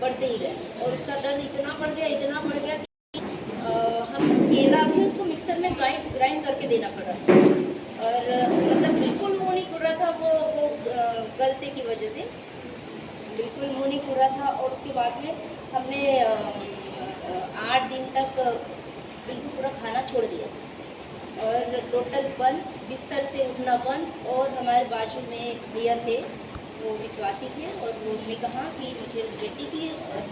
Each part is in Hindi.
बढ़ते ही गया और उसका दर्द इतना बढ़ गया कि हम केला भी उसको मिक्सर में ग्राइंड करके देना पड़ रहा था। और मतलब बिल्कुल मुँह नहीं खुल रहा था वो गलसे की वजह से बिल्कुल मुँह नहीं खुल रहा था। और उसके बाद में हमने 8 दिन तक बिल्कुल पूरा खाना छोड़ दिया और टोटल बंद, बिस्तर से उठना बंद। और हमारे बाजू में भैया थे, वो विश्वासी थे और उन्होंने कहा कि मुझे उस बेटी की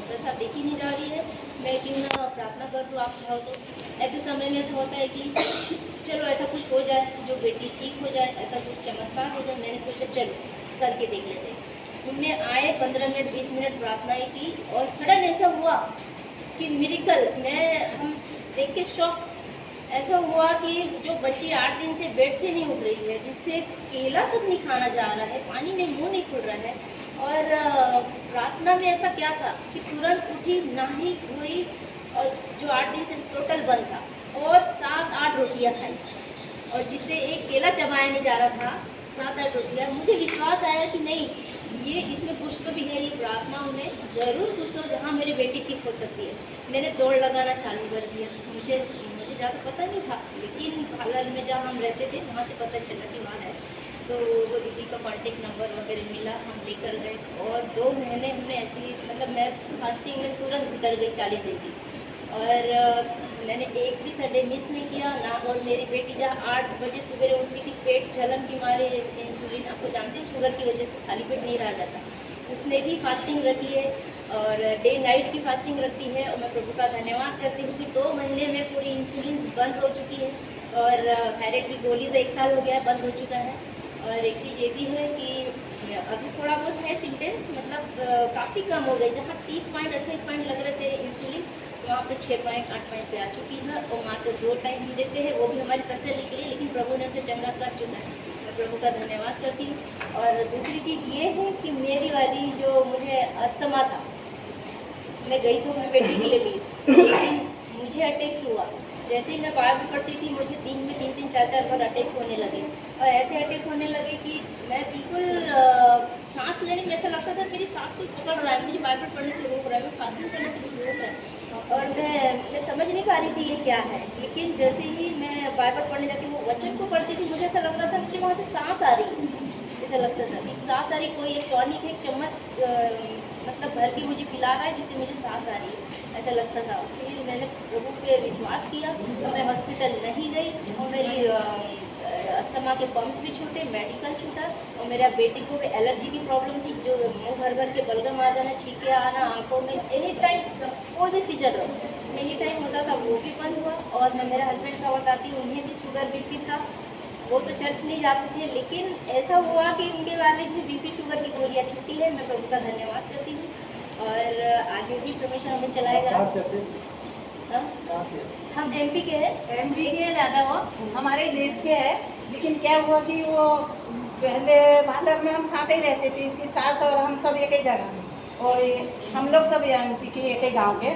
दशा देखी नहीं जा रही है, मैं क्यों ना प्रार्थना कर दूँ, आप चाहो तो। ऐसे समय में ऐसा होता है कि चलो ऐसा कुछ हो जाए, जो बेटी ठीक हो जाए, ऐसा कुछ चमत्कार हो जाए। मैंने सोचा चलो करके देख लेते हैं। हमने आए 15 मिनट 20 मिनट प्रार्थनाएँ की और सडन ऐसा हुआ कि मिरेकल, हम देख के शॉक। ऐसा हुआ कि जो बच्ची 8 दिन से बेड से नहीं उठ रही है, जिससे केला तक नहीं खाना जा रहा है, पानी में मुंह नहीं खुल रहा है, और प्रार्थना में ऐसा क्या था कि तुरंत उठी, नहाई धोई, और जो 8 दिन से टोटल बंद था, और 7-8 रोटियां खाई, और जिससे एक केला चबाया नहीं जा रहा था, 7-8 रोटियां। मुझे विश्वास आया कि नहीं, ये इसमें कुछ तो भी है, ये प्रार्थनाओं में ज़रूर कुछ तो, जहाँ मेरी बेटी ठीक हो सकती है। मैंने दौड़ लगाना चालू कर दिया। मुझे ज़्यादा पता नहीं था, लेकिन पार्लर में जहाँ हम रहते थे वहाँ से पता चला कि वहाँ है, तो वो दीदी का कॉन्टेक्ट नंबर वगैरह मिला, हम लेकर गए। और 2 महीने हमने ऐसी, मतलब मैं फास्टिंग में तुरंत उतर गई 40 दिन की, और मैंने एक भी संडे मिस नहीं किया ना। और मेरी बेटी जहाँ 8 बजे सुबह उठती थी, पेट जलन के मारे, इंसुलिन आपको जानते हैं शुगर की वजह से खाली पेट नहीं रहा जाता, उसने भी फास्टिंग रखी है और डे नाइट की फास्टिंग रखती है। और मैं प्रभु का धन्यवाद करती हूँ कि 2 महीने में पूरी इंसुलिन बंद हो चुकी है, और थायराइड की गोली तो 1 साल हो गया, बंद हो चुका है। और एक चीज़ ये भी है कि अभी थोड़ा बहुत है सिम्टम्स, मतलब काफ़ी कम हो गए। जहाँ 30 पॉइंट 28 पॉइंट लग रहे थे इंसुलिन, वहाँ पे 6 पॉइंट 8 पॉइंट पे आ चुकी है। और मात्र 2 टाइम हम देते हैं, वो भी हमारी तसल्ली के लिए, लेकिन प्रभु ने उसे चंगा कर चुका है। मैं प्रभु का धन्यवाद करती हूँ। और दूसरी चीज़ ये है कि मेरी वाली जो मुझे अस्थमा था, मैं गई तो अपनी बेटी के लिए ली, लेकिन मुझे अटैक्स हुआ। जैसे ही मैं बाइबल पढ़ती थी, मुझे दिन में 3-3 4-4 बार अटैक्स होने लगे, और ऐसे अटैक होने लगे कि मैं बिल्कुल सांस लेने में ऐसा लगता था मेरी सांस कोई पकड़ रहा है, मुझे बाइबल पढ़ने से रोक रहा है, मैं फास्टिंग करने से कुछ रोक रहा है। और मैं समझ नहीं पा रही थी ये क्या है। लेकिन जैसे ही मैं बाइबल पढ़ने जाती, वो वचन को पढ़ती थी, मुझे ऐसा लग रहा था मुझे वहाँ से सांस आ रही है, ऐसा लगता था कि सांस आ रही, कोई एक टॉनिक एक चम्मच मतलब भर के मुझे पिला रहा है, जिससे मुझे सांस आ रही है, ऐसा लगता था। फिर मैंने प्रभु पे विश्वास किया, तो मैं हॉस्पिटल नहीं गई, और मेरी अस्थमा के पम्प्स भी छूटे, मेडिकल छूटा। और मेरा बेटी को भी एलर्जी की प्रॉब्लम थी, जो मुँह भर के बलगम आ जाना, छींके आना आँखों में, एनी टाइम कोई भी सीजन रहो, एनी टाइम होता था, वो भी बंद हुआ। और मैं मेरे हस्बैंड का बताती हूँ, उन्हें भी शुगर बीपी था, वो तो चर्च नहीं जाते थे, लेकिन ऐसा हुआ कि उनके वाले भी बीपी शुगर की गोलियाँ छूटी है। मैं प्रभु का धन्यवाद करती हूँ, और आगे भी परमेश्वर हमें चलाएगा। हम एमपी के हैं। एमपी के हैं दादा, वो हमारे देश के है। लेकिन क्या हुआ कि वो पहले भारत में हम साथ ही रहते थे, इसकी सास और हम सब एक ही जगह में, और हम लोग सब एमपी के एक ही गाँव के।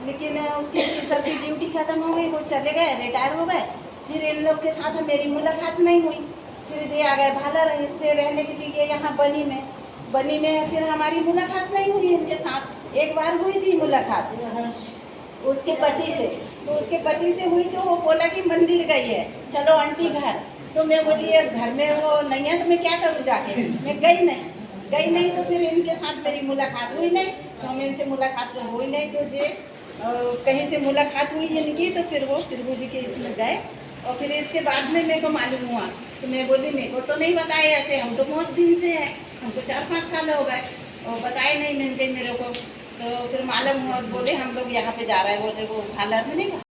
लेकिन उसकी सिस्टर की ड्यूटी खत्म हो गई, वो चले गए, रिटायर हो गए। फिर इन लोग के साथ मेरी मुलाकात नहीं हुई। फिर ये आ गए भाला से रहने के लिए यहाँ बनी में फिर हमारी मुलाकात नहीं हुई इनके साथ। एक बार हुई थी मुलाकात उसके पति से, तो उसके पति से हुई, तो वो बोला कि मंदिर गई है, चलो आंटी घर। तो मैं बोली घर में वो नहीं है, तो मैं क्या करूँ जाके, मैं गई नहीं। तो फिर इनके साथ मेरी मुलाकात हुई नहीं, तो हम इनसे मुलाकात तो हुई नहीं। तो जे कहीं से मुलाकात हुई इनकी, तो फिर वो प्रभु जी के इसमें गए। और फिर इसके बाद में मेरे को मालूम हुआ, तो मैं बोली मेरे को तो नहीं बताया ऐसे, हम तो बहुत दिन से हैं, हमको 4-5 साल हो गए, और बताए नहीं मेरे को। तो फिर मालूम हुआ, बोले हम लोग यहाँ पे जा रहे हैं, बोले वो हालत में नहीं।